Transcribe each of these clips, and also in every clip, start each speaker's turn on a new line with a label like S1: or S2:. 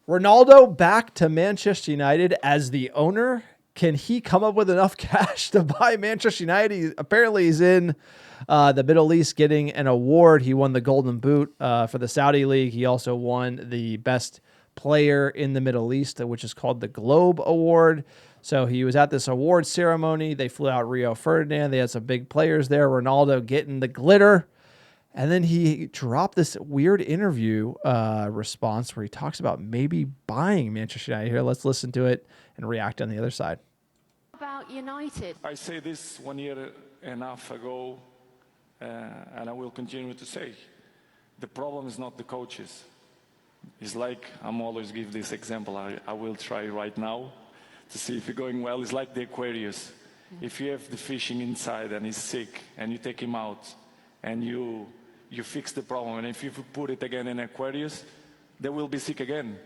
S1: Ronaldo back to Manchester United as the owner. Can he come up with enough cash to buy Manchester United? Apparently he's in the Middle East getting an award. He won the Golden Boot for the Saudi League. He also won the best player in the Middle East, which is called the Globe Award. So he was at this award ceremony. They flew out Rio Ferdinand. They had some big players there. Ronaldo getting the glitter. And then he dropped this weird interview response where he talks about maybe buying Manchester United. Here, let's listen to it and react on the other side.
S2: About United.
S3: I say this 1 year and a half ago, and I will continue to say, the problem is not the coaches. It's like, I'm always give this example, I will try right now to see if it's going well. It's like the Aquarius. If you have the fishing inside and he's sick and you take him out and you fix the problem, and if you put it again in Aquarius, they will be sick again.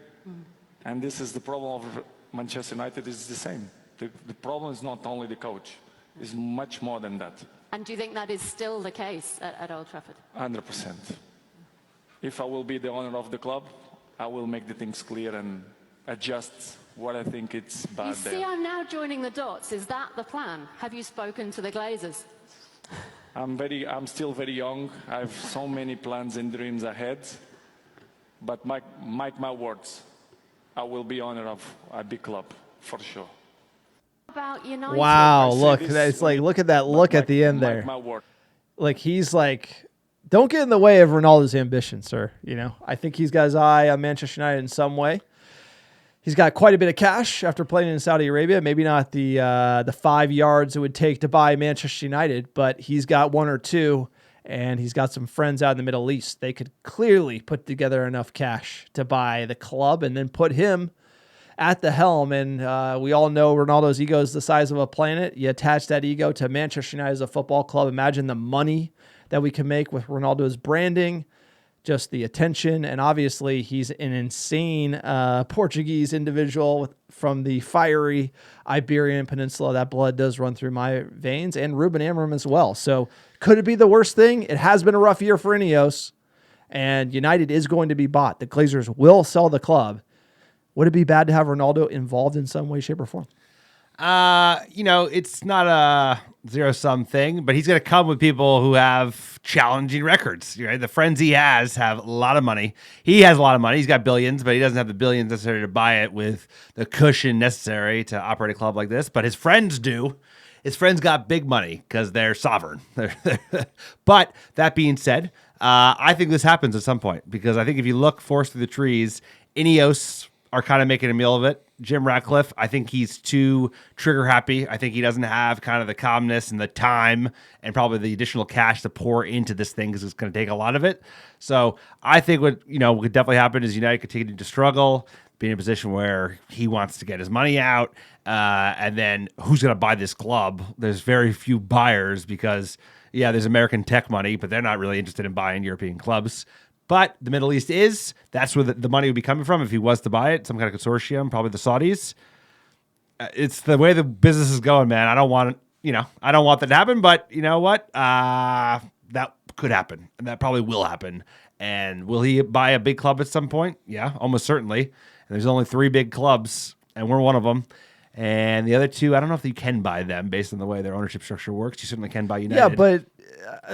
S3: And this is the problem of Manchester United. Is the same. The problem is not only the coach, it's much more than that.
S2: And do you think that is still the case at Old Trafford?
S3: 100%. If I will be the owner of the club, I will make the things clear and adjust what I think it's bad there.
S2: You see, I'm now joining the dots. Is that the plan? Have you spoken to the Glazers?
S3: I'm still very young. I have so many plans and dreams ahead. But mark my words, I will be owner of a big club, for sure.
S2: About United.
S1: Wow, look, it's like, look at that look at the end there. Like, he's like, don't get in the way of Ronaldo's ambition, sir. You know, I think he's got his eye on Manchester United in some way. He's got quite a bit of cash after playing in Saudi Arabia. Maybe not the 5 yards it would take to buy Manchester United, but he's got one or two, and he's got some friends out in the Middle East. They could clearly put together enough cash to buy the club and then put him at the helm. And we all know Ronaldo's ego is the size of a planet. You attach that ego to Manchester United as a football club. Imagine the money that we can make with Ronaldo's branding, just the attention. And obviously he's an insane Portuguese individual from the fiery Iberian Peninsula. That blood does run through my veins, and Ruben Amorim as well. So could it be the worst thing? It has been a rough year for Ineos, and United is going to be bought. The Glazers will sell the club. Would it be bad to have Ronaldo involved in some way, shape, or form?
S4: You know, it's not a zero-sum thing, but he's going to come with people who have challenging records. Right? The friends he has have a lot of money. He has a lot of money. He's got billions, but he doesn't have the billions necessary to buy it with the cushion necessary to operate a club like this. But his friends do. His friends got big money because they're sovereign. But that being said, I think this happens at some point, because I think if you look forest through the trees, Ineos are kind of making a meal of it. Jim Ratcliffe, I think he's too trigger happy. I think he doesn't have kind of the calmness and the time and probably the additional cash to pour into this thing, because it's going to take a lot of it. So I think what could definitely happen is United continue to struggle, be in a position where he wants to get his money out, and then who's going to buy this club? There's very few buyers because, yeah, there's American tech money, but they're not really interested in buying European clubs. But the Middle East is. That's where the money would be coming from if he was to buy it. Some kind of consortium, probably the Saudis. It's the way the business is going, man. I don't want that to happen, but you know what? That could happen, and that probably will happen. And will he buy a big club at some point? Yeah, almost certainly. And there's only 3 big clubs, and we're one of them. And the other 2, I don't know if you can buy them based on the way their ownership structure works. You certainly can buy United.
S1: Yeah, but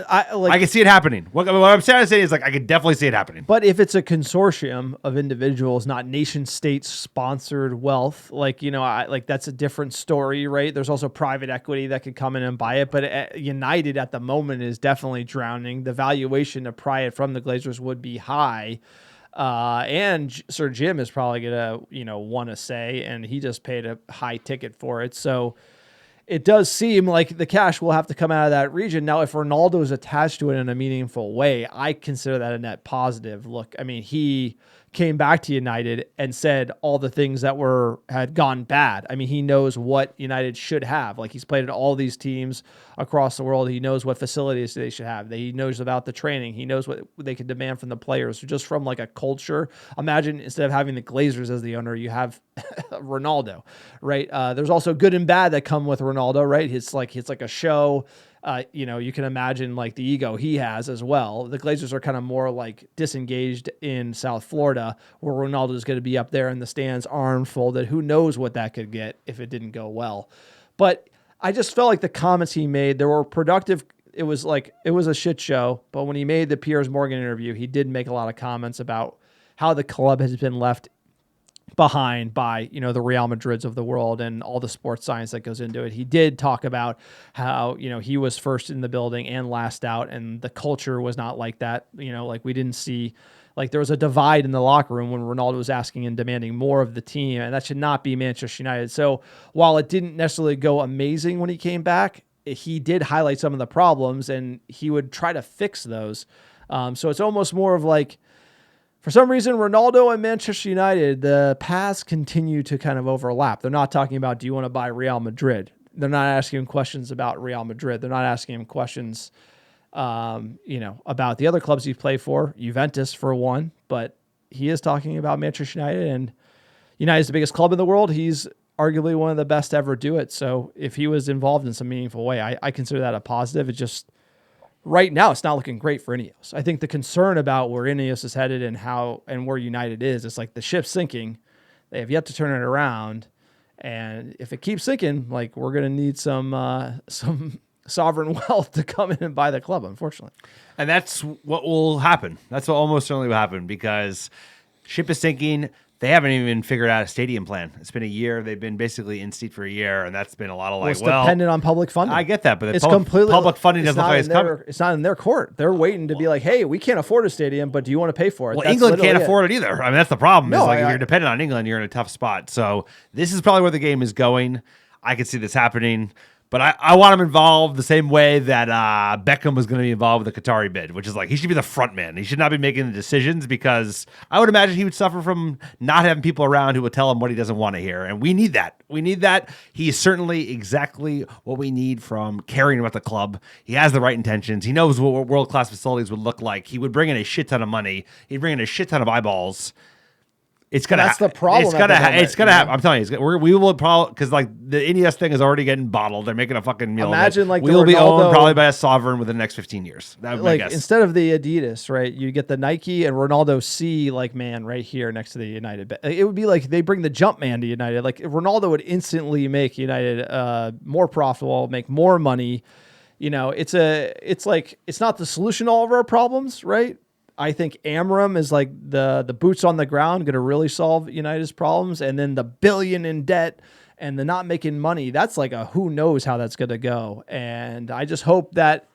S1: I
S4: can see it happening. What I'm trying to say is, I could definitely see it happening.
S1: But if it's a consortium of individuals, not nation state sponsored wealth, that's a different story, right? There's also private equity that could come in and buy it. But United at the moment is definitely drowning. The valuation to pry it from the Glazers would be high. And Sir Jim is probably going to, want to say, and he just paid a high ticket for it. So it does seem like the cash will have to come out of that region. Now, if Ronaldo is attached to it in a meaningful way, I consider that a net positive. Look, I mean, he came back to United and said all the things that had gone bad. I mean, he knows what United should have. Like, he's played at all these teams across the world. He knows what facilities they should have. He knows about the training. He knows what they can demand from the players. So just from like a culture, imagine instead of having the Glazers as the owner, you have Ronaldo, right? There's also good and bad that come with Ronaldo, right? It's like a show. You can imagine like the ego he has as well. The Glazers are kind of more like disengaged in South Florida, where Ronaldo is going to be up there in the stands, arm folded. Who knows what that could get if it didn't go well. But I just felt like the comments he made, there were productive. It was a shit show. But when he made the Piers Morgan interview, he did make a lot of comments about how the club has been left behind by, the Real Madrids of the world and all the sports science that goes into it. He did talk about how, he was first in the building and last out, and the culture was not like that. Like we didn't see, like there was a divide in the locker room when Ronaldo was asking and demanding more of the team, and that should not be Manchester United. So while it didn't necessarily go amazing when he came back, he did highlight some of the problems and he would try to fix those. So it's almost more of like, for some reason, Ronaldo and Manchester United, the paths continue to kind of overlap. They're not talking about, do you want to buy Real Madrid? They're not asking him questions about Real Madrid. They're not asking him questions, about the other clubs he's played for, Juventus for one, but he is talking about Manchester United, and United is the biggest club in the world. He's arguably one of the best to ever do it. So if he was involved in some meaningful way, I consider that a positive. It just, right now, it's not looking great for Ineos. I think the concern about where Ineos is headed and where United is, it's like the ship's sinking. They have yet to turn it around. And if it keeps sinking, like we're going to need some sovereign wealth to come in and buy the club, unfortunately.
S4: And that's what will happen. That's what almost certainly will happen, because ship is sinking. They haven't even figured out a stadium plan. It's been a year. They've been basically in seat for a year, and that's been a lot of
S1: it's dependent on public funding.
S4: I get that, but
S1: it's completely
S4: public funding doesn't look like it's coming.
S1: It's not in their court. They're waiting to be like, hey, we can't afford a stadium, but do you want to pay for it?
S4: Well, England can't afford it either. I mean, that's the problem. If you're dependent on England, you're in a tough spot. So this is probably where the game is going. I could see this happening. But I want him involved the same way that Beckham was going to be involved with the Qatari bid, which is like he should be the front man. He should not be making the decisions, because I would imagine he would suffer from not having people around who would tell him what he doesn't want to hear. And we need that. We need that. He is certainly exactly what we need from caring about the club. He has the right intentions. He knows what world-class facilities would look like. He would bring in a shit ton of money. He'd bring in a shit ton of eyeballs. It's gonna.
S1: That's the problem.
S4: It's gonna happen. I'm telling you, we will probably, because like the NES thing is already getting bottled. They're making a fucking meal.
S1: Imagine like
S4: we will be owned probably by a sovereign within the next 15 years. That would
S1: like
S4: make us.
S1: Instead of the Adidas, right? You get the Nike and Ronaldo C like man right here next to the United. It would be like they bring the jump man to United. Like Ronaldo would instantly make United more profitable, make more money. It's not the solution to all of our problems, right? I think Amram is like the boots on the ground going to really solve United's problems. And then the billion in debt and the not making money, that's like a who knows how that's going to go. And I just hope that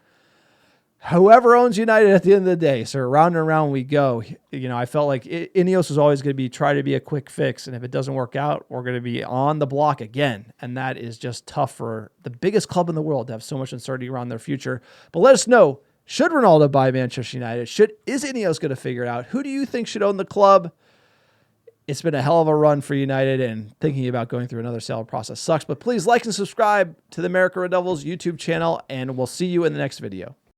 S1: whoever owns United at the end of the day, so round and round we go. I felt like Ineos was always going to try to be a quick fix. And if it doesn't work out, we're going to be on the block again. And that is just tough for the biggest club in the world to have so much uncertainty around their future. But let us know. Should Ronaldo buy Manchester United? Is Ineos going to figure it out? Who do you think should own the club? It's been a hell of a run for United, and thinking about going through another sale process sucks. But please like and subscribe to the American Red Devils YouTube channel, and we'll see you in the next video.